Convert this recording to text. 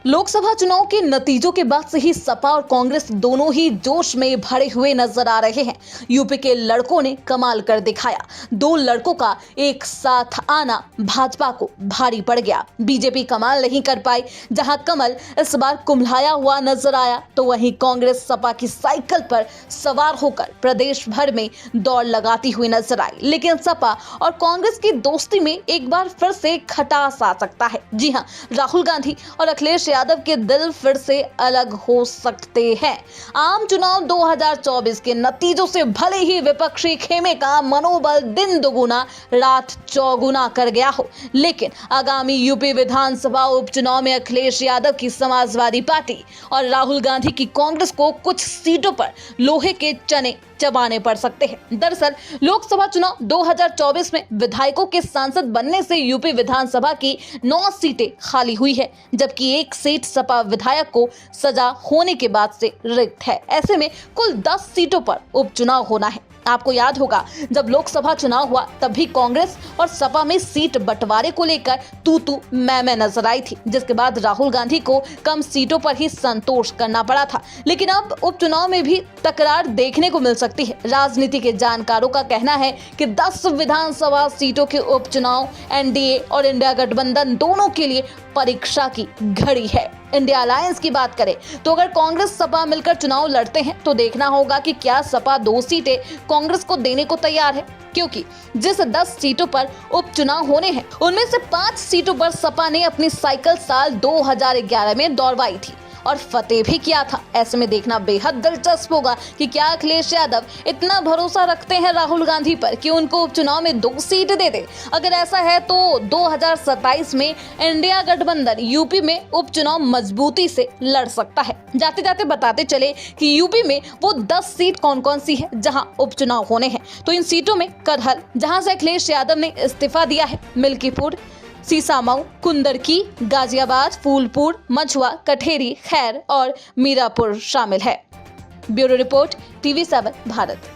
लोकसभा चुनाव के नतीजों के बाद से ही सपा और कांग्रेस दोनों ही जोश में भरे हुए नजर आ रहे हैं। यूपी के लड़कों ने कमाल कर दिखाया। दो लड़कों का एक साथ आना भाजपा को भारी पड़ गया। बीजेपी कमाल नहीं कर पाई। जहां कमल इस बार कुम्हलाया हुआ नजर आया, तो वहीं कांग्रेस सपा की साइकिल पर सवार होकर प्रदेश भर में दौड़ लगाती हुई नजर आई। लेकिन सपा और कांग्रेस की दोस्ती में एक बार फिर से खटास आ सकता है। जी हां, राहुल गांधी और अखिलेश यादव के दिल फिर से अलग हो सकते हैं। आम चुनाव 2024 के नतीजों से भले ही विपक्षी खेमे का मनोबल दिन दुगुना रात चौगुना कर गया हो, लेकिन आगामी यूपी विधानसभा उपचुनाव में अखिलेश यादव की समाजवादी पार्टी और राहुल गांधी की कांग्रेस को कुछ सीटों पर लोहे के चने चबाने पड़ सकते हैं। दरअसल लोकसभा चुनाव 2024 में विधायकों के सांसद बनने से यूपी विधानसभा की 9 सीटें खाली हुई है, जबकि एक सीट सपा विधायक को सजा होने के बाद से रिक्त है। ऐसे में कुल 10 सीटों पर उपचुनाव होना है। आपको याद होगा, जब लोकसभा चुनाव हुआ तब भी कांग्रेस और सपा में सीट बंटवारे को लेकर तू मैं नजर आई थी, जिसके बाद राहुल गांधी को कम सीटों पर ही संतोष करना पड़ा था। लेकिन अब उपचुनाव में भी तकरार देखने को मिल सकती है। राजनीति के जानकारों का कहना है कि 10 विधानसभा सीटों के उपचुनाव एनडीए और इंडिया गठबंधन दोनों के लिए परीक्षा की घड़ी है। इंडिया अलायंस की बात करें तो अगर कांग्रेस सपा मिलकर चुनाव लड़ते हैं तो देखना होगा कि क्या सपा 2 सीटें कांग्रेस को देने को तैयार है, क्योंकि जिस 10 सीटों पर उपचुनाव होने हैं उनमें से 5 सीटों पर सपा ने अपनी साइकिल साल 2011 में दौड़वाई थी और फतेह भी किया था। ऐसे में देखना बेहद दिलचस्प होगा कि क्या अखिलेश यादव इतना भरोसा रखते हैं राहुल गांधी पर कि उनको उपचुनाव में 2 सीट दे दे। अगर ऐसा है तो 2027 में इंडिया गठबंधन यूपी में उपचुनाव मजबूती से लड़ सकता है। जाते जाते बताते चले कि यूपी में वो 10 सीट कौन कौन सी है जहां उपचुनाव होने हैं। तो इन सीटों में करहल, जहां से अखिलेश यादव ने इस्तीफा दिया है, मिल्कीपुर, सीसामऊ, कुंदरकी, गाजियाबाद, फूलपुर, मछुआ, कठेरी, खैर और मीरापुर शामिल है। Bureau report, TV7 Bharat.